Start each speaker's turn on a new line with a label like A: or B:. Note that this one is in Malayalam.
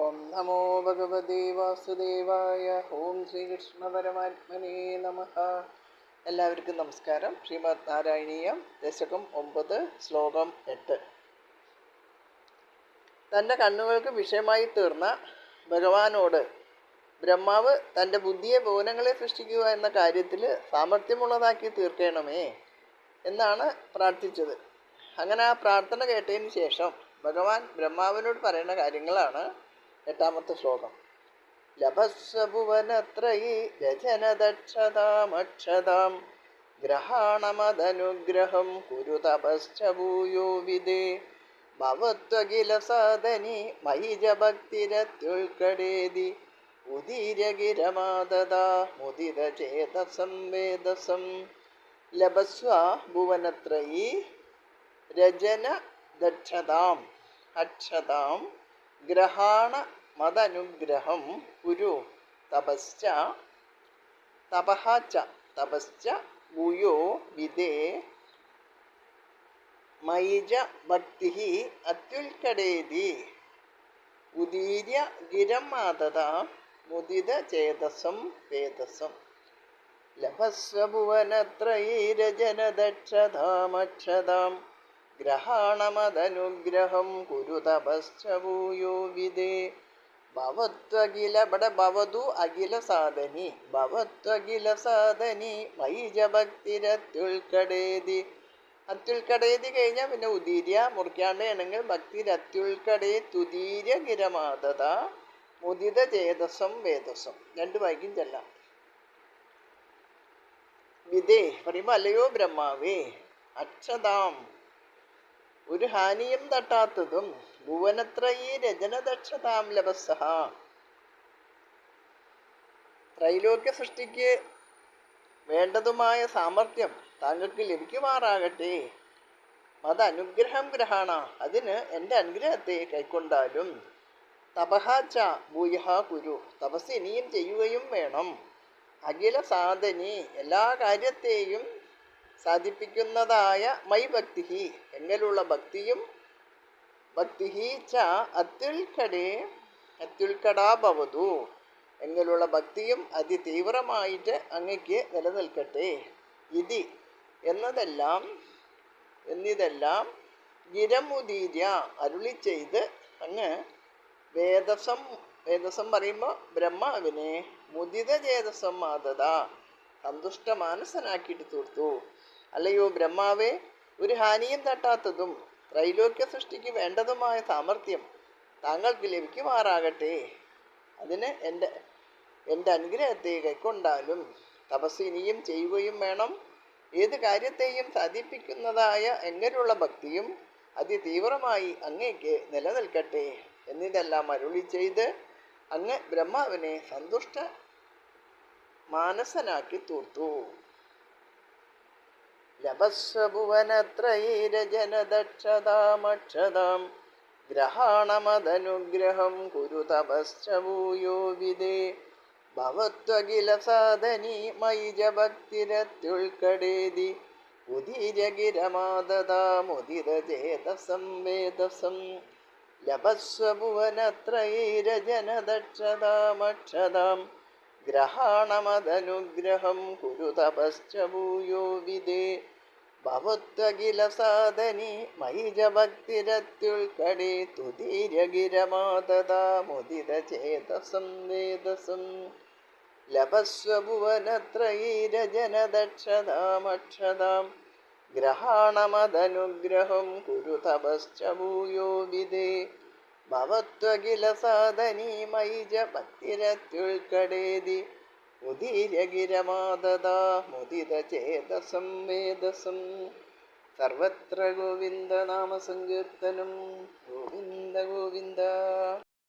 A: ഓം നമോ ഭഗവതേ വാസുദേവായ. ഓം ശ്രീകൃഷ്ണ പരമാത്മനേ നമഃ. എല്ലാവർക്കും നമസ്കാരം. ശ്രീമദ് നാരായണീയം ദശകം 9 ശ്ലോകം 8. തൻ്റെ കണ്ണുകൾക്ക് വിഷയമായി തീർന്ന ഭഗവാനോട് ബ്രഹ്മാവ് തൻ്റെ ബുദ്ധിയെ ഭുവനങ്ങളെ സൃഷ്ടിക്കുക എന്ന കാര്യത്തിൽ സാമർഥ്യമുള്ളതാക്കി തീർക്കണമേ എന്നാണ് പ്രാർത്ഥിച്ചത്. അങ്ങനെ ആ പ്രാർത്ഥന കേട്ടതിന് ശേഷം ഭഗവാൻ ബ്രഹ്മാവിനോട് പറയുന്ന കാര്യങ്ങളാണ് 8ാമത്തെ ശ്ലോകം. ലഭസ്വഭുവനത്രയീ രചനദക്ഷതാമക്ഷതാം ഗ്രഹാണമദനുഗ്രഹം കുരു തപശ്ച ഭൂയോ വിദേ ഭവത്വഖില സാധനി മഹിജ ഭക്തിരത്യുൽക്കടേതി ഉദീര്യഗിരമാദദാ മുദിത ചേതസം വേദസം. ലഭസ്വ ഭുവനത്രയീ രചന ദക്ഷതാം അക്ഷതാം ഗ്രഹാണ മദനുഗ്രഹം കുരു തപശ്ച ഭൂയോ വിദേ മയിജ ഭക്തി അത്യുൽക്കടേതി ഉദീര്യ ഗിരം മാതദ മുദിത ചേതസം വേദസം. ലഭസ്വഭുവനത്രയീ രചനദക്ഷതാമക്ഷതാം ഗ്രഹാണമദനുഗ്രഹം കുരു തപശ്ച ഭൂയോ വിദേ ഭവത്വഖില ഭവതു അഖില സാധനി ഭവത്വഖില സാധനി മയിജ ഭക്തിരത്യുൽക്കടേതി. അത്യുൽക്കടേതി കഴിഞ്ഞാൽ പിന്നെ ഉദീര്യ മുറിക്കാണ്ടാണെങ്കിൽ ഭക്തിരത്യുൽക്കടേ തുദീര്യ ഗിരമാതത മുദിത ചേതസം വേദസം. 2 വാക്യം ചെല്ലാം. വിദേ പറയുമ്പോൾ അല്ലയോ ബ്രഹ്മാവേ, അക്ഷതാം ഒരു ഹാനിയും തട്ടാത്തതും ഭുവനത്രയീ രചനദക്ഷതാം ലഭസ്സഹ ത്രൈലോക്യ സൃഷ്ടിക്ക് വേണ്ടതുമായ സാമർഥ്യം താങ്കൾക്ക് ലഭിക്കുമാറാകട്ടെ. മദനുഗ്രഹം ഗ്രഹാണ അതിന് എൻ്റെ അനുഗ്രഹത്തെ കൈക്കൊണ്ടാലും തപഹാച്ച ഭൂയഹ കുരു തപസ് ഇനിയും ചെയ്യുകയും വേണം. അഖില സാധനി എല്ലാ കാര്യത്തെയും സാധിപ്പിക്കുന്നതായ മൈ ഭക്തി എങ്കിലുള്ള ഭക്തിയും ഭക്തി ച അത്യുൽക്കടാ ഭവതു എങ്കിലുള്ള ഭക്തിയും അതിതീവ്രമായിട്ട് അങ്ങയ്ക്ക് നിലനിൽക്കട്ടെ. എന്നിതെല്ലാം ഗിരമുദീര്യ അരുളി ചെയ്ത് അങ്ങ് വേദസം പറയുമ്പോൾ ബ്രഹ്മാവിനെ മുദിത ചേതസം മാതദ സന്തുഷ്ടമാനസനാക്കിയിട്ട് തീർത്തു. അല്ലയോ ബ്രഹ്മാവേ, ഒരു ഹാനിയും തട്ടാത്തതും ത്രൈലോക്യ സൃഷ്ടിക്ക് വേണ്ടതുമായ സാമർഥ്യം താങ്കൾക്ക് ലഭിക്കുമാറാകട്ടെ. അതിന് എൻ്റെ അനുഗ്രഹത്തെ കൈക്കൊണ്ടാലും തപസ് ഇനിയും ചെയ്യുകയും വേണം. ഏത് കാര്യത്തെയും സാധിപ്പിക്കുന്നതായ എങ്ങനെയുള്ള ഭക്തിയും അതിതീവ്രമായി അങ്ങേക്ക് നിലനിൽക്കട്ടെ എന്നിതെല്ലാം അരുളി ചെയ്ത് അങ്ങ് ബ്രഹ്മാവിനെ സന്തുഷ്ട മാനസനാക്കി തീർത്തു. ലഭസ്വഭുവനത്രയീ രചനദക്ഷതാമക്ഷതാം ഗ്രഹാണമദനുഗ്രഹം കുരു തപശ്ച ഭൂയോ വിദേ ഭവത്വഖില സാധനി മയിജ ഭക്തിരത്യുൽക്കടേതി ഉദീര്യഗിരമാദദാ മുദിത ചേതസം വേദസം. ലഭസ്വഭുവനത്രയീ രചനദക്ഷതാമക്ഷതാം ഗ്രഹാണമദനുഗ്രഹം കുരു തപശ്ച ഭൂയോ വിദേ ഭവത്വഖില സാധനി മയിജ ഭക്തിരത്യുൽക്കടേ തുദീര്യഗിരമാതദാ മുദിത ചേതസം വേദസം. ലഭസ്വഭുവനത്രയീ രചനദക്ഷതാമക്ഷതാം ഗ്രഹാണമദനുഗ്രഹം കുരു തപശ്ച ഭൂയോ വിദേ ഭവത്വഖില സാധനി മയിജ ഭക്തിരത്യുൽക്കടേതി ഉദീര്യഗിരമാദദാ മുദിത ചേതസം വേദസം. സർവത്ര ഗോവിന്ദ നാമ സങ്കീർത്തനം. ഗോവിന്ദ ഗോവിന്ദ.